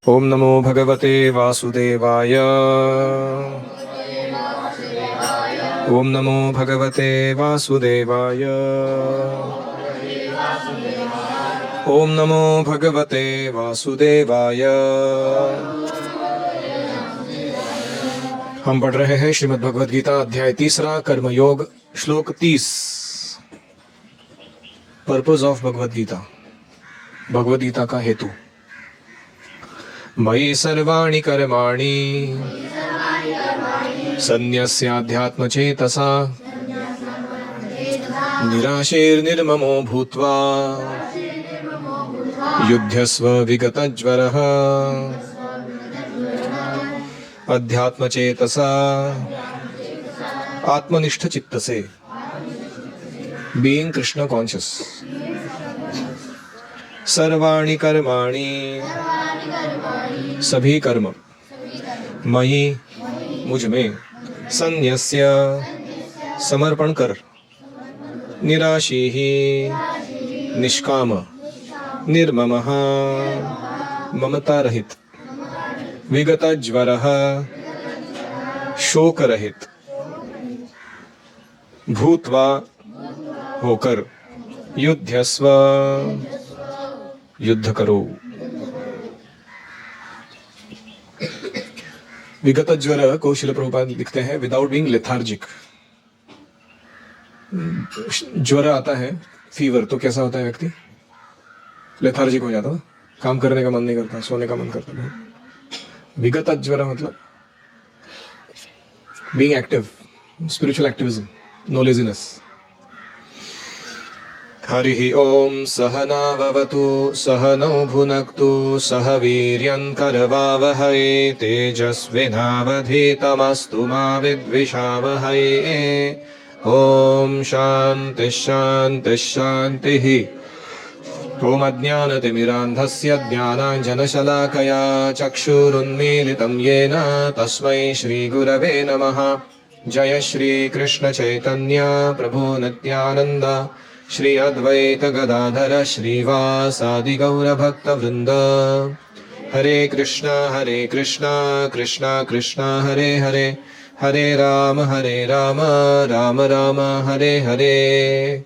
ओम नमो भगवते वासुदेवाय। ओम नमो भगवते वासुदेवाय। ओम नमो भगवते वासुदेवाय। हम पढ़ रहे हैं श्रीमद् भगवद गीता अध्याय 3 कर्मयोग श्लोक 30। पर्पस ऑफ भगवद गीता, भगवद गीता का हेतु। मयि सर्वाणि कर्माणि सन्न्यस्याध्यात्मचेतसा निराशैर्निर्ममो भूत्वा युध्यस्व विगतज्वरः। अध्यात्मचेतसा आत्मनिष्ठ चित्त से, बीइंग कृष्ण कॉन्शियस। सर्वाणि कर्माणि, सभी कर्म, मयि, मुझ में, सन्न्यस्य, समर्पण कर, निराशीः, निष्काम, निर्ममः, ममता रहित, विगतज्वरः, शोक रहित, भूत्वा, होकर, युध्यस्व, युद्ध करो। विगतज्वर को शिल प्रभुपाद लिखते हैं विदाउट बीइंग लेथार्जिक। ज्वर आता है, फीवर, तो कैसा होता है व्यक्ति? लेथार्जिक हो जाता है, काम करने का मन नहीं करता, सोने का मन करता है। विगतज्वर मतलब being active, spiritual activism, no laziness. हरिः ओम सहना भवतु सहनौ भुनक्तु सह वीर्यं करवावहै तेजस्विनावधीतमस्तु मा विद्विषावहै। ओम शांति शांति शांतिः। ओम अज्ञानतिमिरान्धस्य ज्ञानाञ्जनशलाकया चक्षुरुन्मीलितं येन तस्मै श्रीगुरवे नमः। जय श्री कृष्ण चैतन्य प्रभु नित्यानंद श्री अद्वैत गदाधर श्रीवासादि गौर भक्त वृंद। हरे कृष्णा कृष्णा कृष्णा हरे हरे, हरे राम राम राम हरे हरे।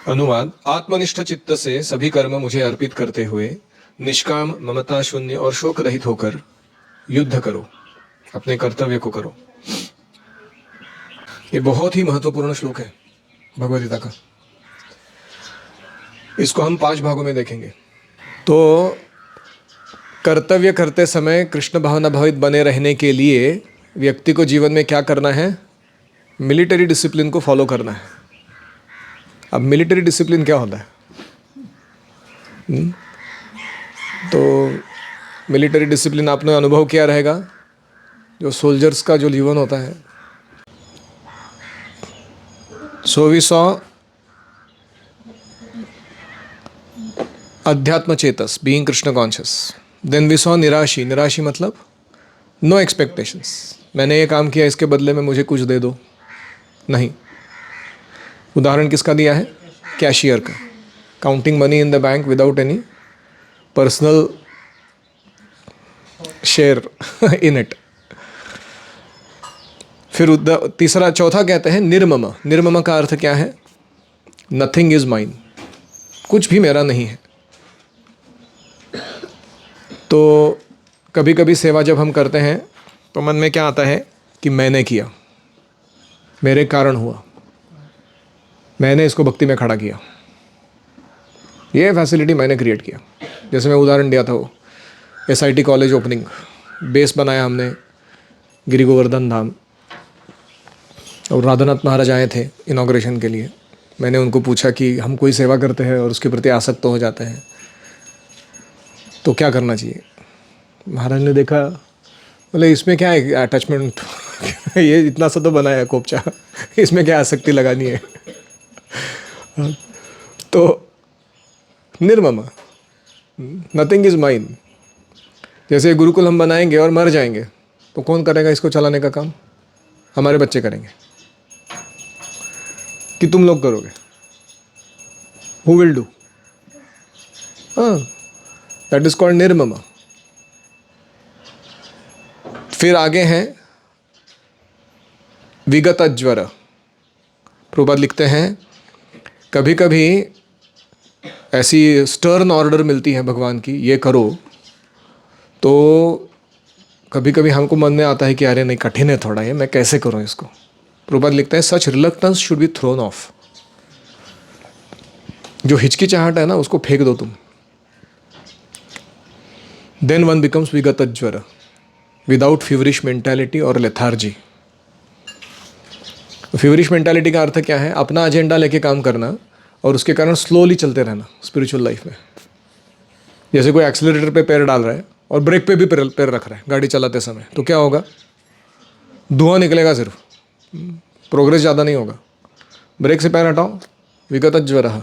अनुवाद। आत्मनिष्ठ चित्त से सभी कर्म मुझे अर्पित करते हुए निष्काम, ममता शून्य और शोक रहित होकर युद्ध करो, अपने कर्तव्य को करो। ये बहुत ही महत्वपूर्ण श्लोक है भगवद गीता का। इसको हम 5 भागों में देखेंगे। तो कर्तव्य करते समय कृष्ण भावना भावित बने रहने के लिए व्यक्ति को जीवन में क्या करना है? मिलिट्री डिसिप्लिन को फॉलो करना है। अब मिलिट्री डिसिप्लिन क्या होता है? तो मिलिट्री डिसिप्लिन आपने अनुभव किया रहेगा, जो सोल्जर्स का जो जीवन होता है। सो वी सॉ अध्यात्म चेतस, being Krishna conscious. Then we saw निराशी। निराशी मतलब नो एक्सपेक्टेशंस। मैंने ये काम किया, इसके बदले में मुझे कुछ दे दो, नहीं। उदाहरण किसका दिया है? कैशियर का। Counting money in the bank without any personal share in it. फिर चौथा कहते हैं निर्मम। निर्मम का अर्थ क्या है? नथिंग इज माइन, कुछ भी मेरा नहीं है। तो कभी कभी सेवा जब हम करते हैं तो मन में क्या आता है कि मैंने किया, मेरे कारण हुआ, मैंने इसको भक्ति में खड़ा किया, ये फैसिलिटी मैंने क्रिएट किया। जैसे मैं उदाहरण दिया था वो SIT कॉलेज ओपनिंग, बेस बनाया हमने गिरि गोवर्धन धाम, और राधानाथ महाराज आए थे इनॉग्रेशन के लिए। मैंने उनको पूछा कि हम कोई सेवा करते हैं और उसके प्रति आसक्त हो जाते हैं तो क्या करना चाहिए? महाराज ने देखा, बोले इसमें क्या है अटैचमेंट ये इतना सा तो बनाया है कोपचा, इसमें क्या आसक्ति लगानी है? तो निर्मम, नथिंग इज माइन। जैसे गुरुकुल हम बनाएंगे और मर जाएंगे तो कौन करेगा इसको चलाने का काम? हमारे बच्चे करेंगे कि तुम लोग करोगे? Who will do? हाँ, दैट इज कॉल्ड निर्मम। फिर आगे हैं विगत ज्वर। प्रभुपाद लिखते हैं कभी कभी ऐसी स्टर्न ऑर्डर मिलती है भगवान की, ये करो, तो कभी कभी हमको मन में आता है कि अरे नहीं, कठिन है थोड़ा ये, मैं कैसे करूं इसको। प्रभुपाद लिखते हैं such reluctance should be thrown off. जो हिचकिचाहट है ना, उसको फेंक दो तुम। देन वन बिकम्स विगत ज्वर विदाउट फीवरिश मेंटालिटी और लेथार्जी। फीवरिश मेंटालिटी का अर्थ क्या है? अपना एजेंडा लेके काम करना और उसके कारण स्लोली चलते रहना स्पिरिचुअल लाइफ में। जैसे कोई एक्सीलरेटर पे पैर डाल रहा है और ब्रेक पे भी पैर रख रहा है गाड़ी चलाते समय, तो क्या होगा? धुआं निकलेगा सिर्फ, प्रोग्रेस ज़्यादा नहीं होगा। ब्रेक से पैर हटाओ, विगत ज्वरः,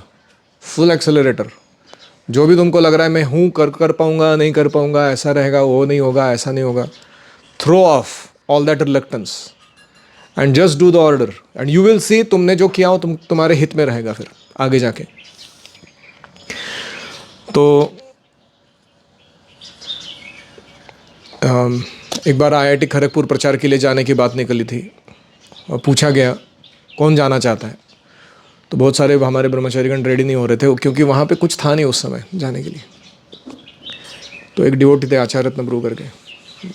फुल एक्सेलरेटर। जो भी तुमको लग रहा है मैं हूँ, कर पाऊंगा, नहीं कर पाऊंगा, ऐसा रहेगा, वो नहीं होगा, ऐसा नहीं होगा, throw off all that reluctance and just do the order and you will see तुमने जो किया हो तुम्हारे हित में रहेगा फिर आगे जाके। तो एक बार IIT खड़गपुर प्रचार के लिए जाने की बात निकली थी और पूछा गया कौन जाना चाहता है, तो बहुत सारे हमारे ब्रह्मचारीगण रेडी नहीं हो रहे थे, क्योंकि वहाँ पे कुछ था नहीं उस समय जाने के लिए। तो एक डिवोटी थे आचार्य रत्नप्रभु करके,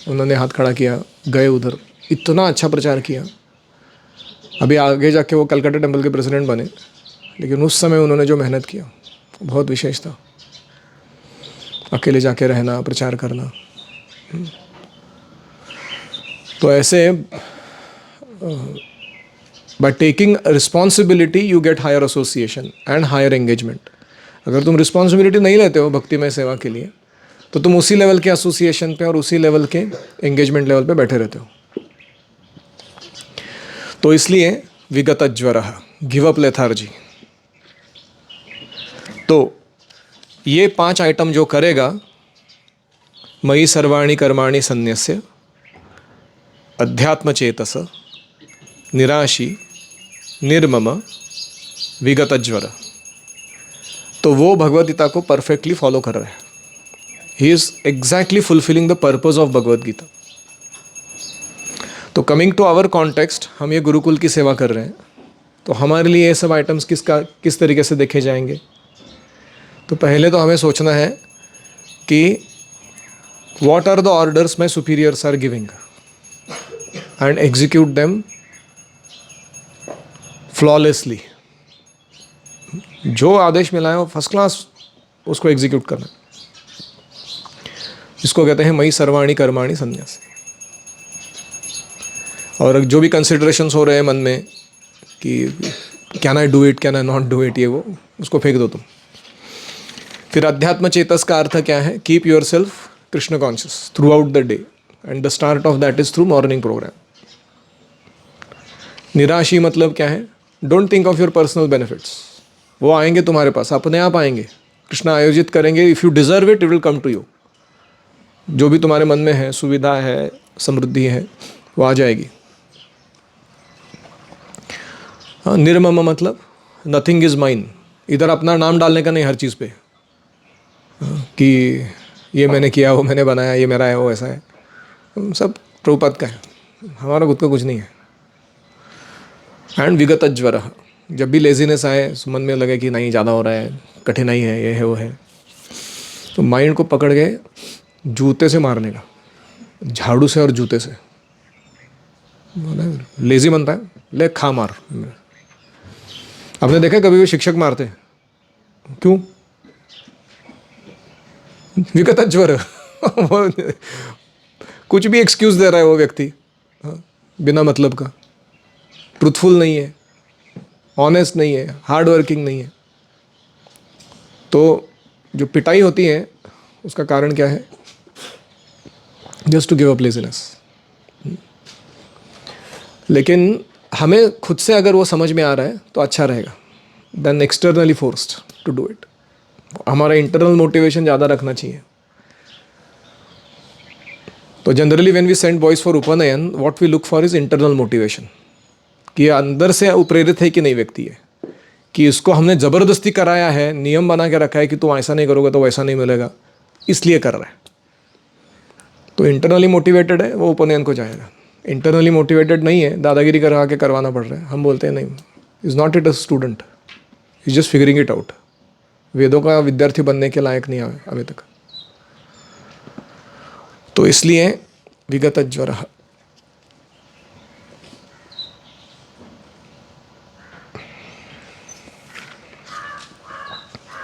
उन्होंने हाथ खड़ा किया, गए उधर, इतना अच्छा प्रचार किया। अभी आगे जाके वो कलकत्ता टेम्पल के प्रेसिडेंट बने, लेकिन उस समय उन्होंने जो मेहनत किया बहुत विशेष था। अकेले जाके रहना, प्रचार करना। तो ऐसे by taking responsibility you get higher association and higher engagement. अगर तुम रिस्पॉन्सिबिलिटी नहीं लेते हो भक्तिमय सेवा के लिए, तो तुम उसी लेवल के एसोसिएशन पे और उसी लेवल के एंगेजमेंट लेवल पे बैठे रहते हो। तो इसलिए विगत ज्वरः, गिव अप लेथार्जी। तो ये 5 आइटम जो करेगा, मयि सर्वाणि कर्माणि सन्न्यस्य, अध्यात्म चेतस, निराशी, निर्मम, विगत ज्वर, तो वो भगवद गीता को परफेक्टली फॉलो कर रहा है। He is exactly fulfilling the purpose of Bhagavad Gita. तो कमिंग टू आवर कॉन्टेक्स्ट, हम ये गुरुकुल की सेवा कर रहे हैं, तो हमारे लिए ये सब आइटम्स किस तरीके से देखे जाएंगे? तो पहले तो हमें सोचना है कि what are the orders my superiors are giving and execute them flawlessly. जो आदेश मिला है वो फर्स्ट क्लास, उसको एग्जीक्यूट करना। इसको कहते हैं मयि सर्वाणि कर्माणि सन्न्यास। और जो भी कंसिडरेशंस हो रहे हैं मन में कि can I do it, can I not do it, ये वो, उसको फेंक दो तुम। फिर अध्यात्म चेतस का अर्थ क्या है? Keep yourself Krishna conscious throughout the day and the start of that is through morning programme. निराशी मतलब क्या है? Don't think of your personal benefits, वो आएंगे तुम्हारे पास, अपने आप आएंगे। कृष्ण आयोजित करेंगे, if you deserve it, it will come to you. जो भी तुम्हारे मन में है, सुविधा है, समृद्धि है, वो आ जाएगी। हाँ, निर्मम मतलब नथिंग इज माइन। इधर अपना नाम डालने का नहीं हर चीज़ पे, कि ये मैंने किया, वो मैंने बनाया, ये मेरा है, वो ऐसा है, सब प्रभुपाद का है, हमारा खुद का कुछ नहीं है। एंड विगत ज्वर, जब भी लेजीनेस आए, मन में लगे कि नहीं ज़्यादा हो रहा है, कठिनाई है, ये है, वो है, तो माइंड को पकड़ के जूते से मारने का, झाड़ू से और जूते से। लेजी बनता है, ले खा मार। आपने देखा कभी भी शिक्षक मारते हैं? क्यों? विगत ज्वर कुछ भी एक्सक्यूज दे रहा है वो व्यक्ति, बिना मतलब का, ट्रूथफुल नहीं है, ऑनेस्ट नहीं है, हार्ड वर्किंग नहीं है। तो जो पिटाई होती है उसका कारण क्या है? Just to give up laziness. लेकिन हमें खुद से अगर वो समझ में आ रहा है तो अच्छा रहेगा than externally forced to do it. हमारा इंटरनल मोटिवेशन ज़्यादा रखना चाहिए। तो generally when we send boys for upanayana, what we look for is internal motivation, कि अंदर से प्रेरित है कि नहीं व्यक्ति है, कि इसको हमने ज़बरदस्ती कराया है, नियम बना के रखा है कि तू ऐसा नहीं करोगे तो वैसा नहीं मिलेगा, इसलिए कर रहा है। तो इंटरनली मोटिवेटेड है वो ओपोनेंट को जाएगा, इंटरनली मोटिवेटेड नहीं है, दादागिरी करा के करवाना पड़ रहा है। हम बोलते हैं नहीं, is not it a student, is just figuring it out. वेदों का विद्यार्थी बनने के लायक नहीं है अभी तक। तो इसलिए विगत ज्वर।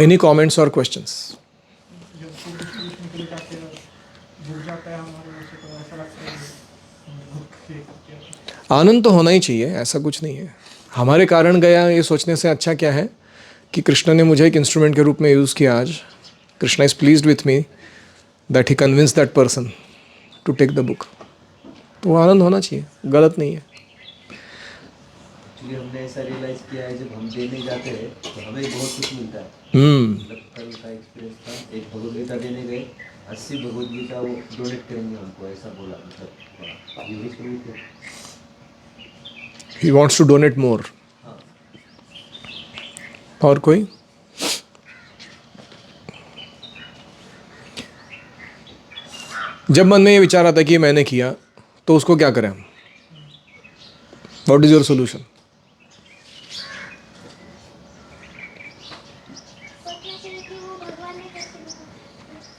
एनी कॉमेंट्स और क्वेश्चंस? आनंद तो होना ही चाहिए, ऐसा कुछ नहीं है। हमारे कारण गया ये सोचने से अच्छा क्या है कि कृष्ण ने मुझे एक इंस्ट्रूमेंट के रूप में यूज़ किया आज। Krishna is pleased with me that he convince that person to take the book. तो आनंद होना चाहिए, गलत नहीं है। हमने ऐसा रियलाइज किया है, जब हम देने जाते हैं तो हमें बहुत कुछ मिलता है। मतलब कल का एक्सपीरियंस था, एक भगवद गीता देने गए, 80 भगवद गीता वो डोनेट करेंगे हमको, ऐसा बोला। मतलब ही वॉन्ट्स टू डोनेट मोर। और कोई? जब मन में ये विचार आता कि मैंने किया, तो उसको क्या करें हम? What is your solution?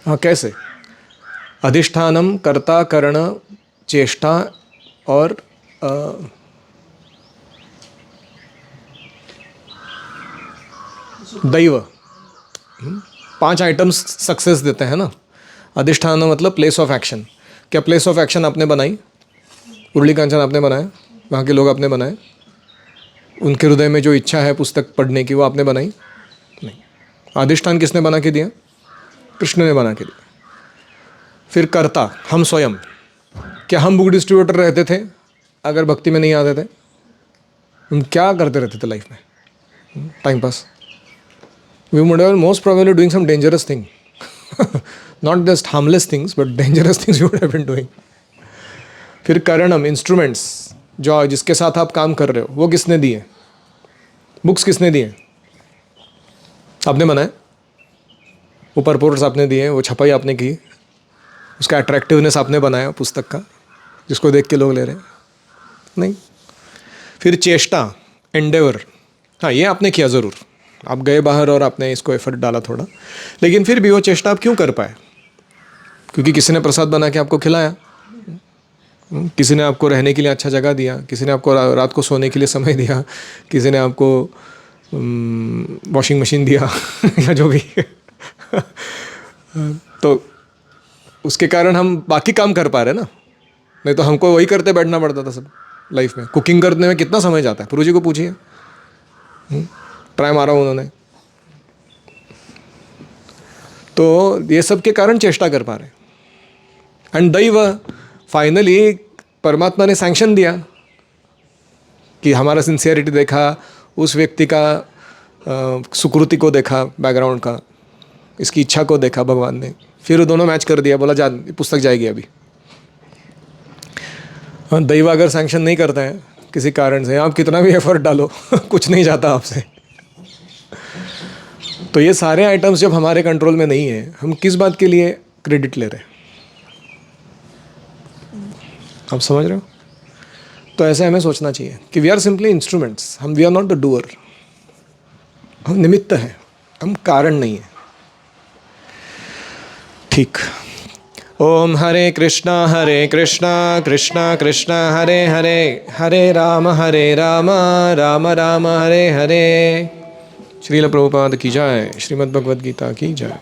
हाँ, कैसे? अधिष्ठानम, कर्ता, कर्ण, चेष्टा और दैव, 5 आइटम्स सक्सेस देते हैं ना। अधिष्ठान मतलब प्लेस ऑफ एक्शन। क्या प्लेस ऑफ एक्शन आपने बनाई? उर्ली कांचन आपने बनाया, वहाँ के लोग आपने बनाए, उनके हृदय में जो इच्छा है पुस्तक पढ़ने की वो आपने बनाई? नहीं। अधिष्ठान किसने बना के दिया? कृष्ण ने बना के दिया। फिर कर्ता, हम स्वयं। क्या हम बुक डिस्ट्रीब्यूटर रहते थे अगर भक्ति में नहीं आते थे? हम क्या करते रहते थे लाइफ में? Time pass. We would have most probably doing some dangerous thing. Not just harmless things, but dangerous things you would have been doing. फिर करणम, इंस्ट्रूमेंट्स जो जिसके साथ आप काम कर रहे हो, वो किसने दिए? बुक्स किसने दिए? आपने बनाए, वो परपोर्ट्स आपने दिए, वो छपाई आपने की, उसका अट्रैक्टिवनेस आपने बनाया पुस्तक का, जिसको देख के लोग ले रहे हैं? नहीं। फिर चेष्टा, एंडेवर, हाँ ये आपने किया ज़रूर, आप गए बाहर और आपने इसको एफर्ट डाला थोड़ा, लेकिन फिर भी वो चेष्टा आप क्यों कर पाए? क्योंकि किसी ने प्रसाद बना के आपको खिलाया, किसी ने आपको रहने के लिए अच्छा जगह दिया, किसी ने आपको रात को सोने के लिए समय दिया, किसी ने आपको वॉशिंग मशीन दिया या जो भी तो उसके कारण हम बाकी काम कर पा रहे ना। नहीं तो हमको वही करते बैठना पड़ता था सब लाइफ में। कुकिंग करने में कितना समय जाता है, प्रभु जी को पूछिए, ट्राई मारा उन्होंने। तो ये सब के कारण चेष्टा कर पा रहे। एंड दैव, फाइनली परमात्मा ने सैंक्शन दिया कि हमारा सिंसियरिटी देखा, उस व्यक्ति का सुकृति को देखा, बैकग्राउंड का, इसकी इच्छा को देखा भगवान ने, फिर दोनों मैच कर दिया, बोला जा पुस्तक जाएगी अभी। हाँ, दैव अगर सैंक्शन नहीं करता है किसी कारण से, आप कितना भी एफर्ट डालो कुछ नहीं जाता आपसे। तो ये सारे आइटम्स जब हमारे कंट्रोल में नहीं है, हम किस बात के लिए क्रेडिट ले रहे हैं? आप समझ रहे हो? तो ऐसे हमें सोचना चाहिए कि we are simply instruments, we are not the doer. हम निमित्त हैं, हम कारण नहीं है। ठीक। ओम हरे कृष्णा कृष्णा कृष्णा हरे हरे, हरे राम राम राम हरे हरे। श्रील प्रभुपाद की जय, श्रीमद् भगवद गीता की जय।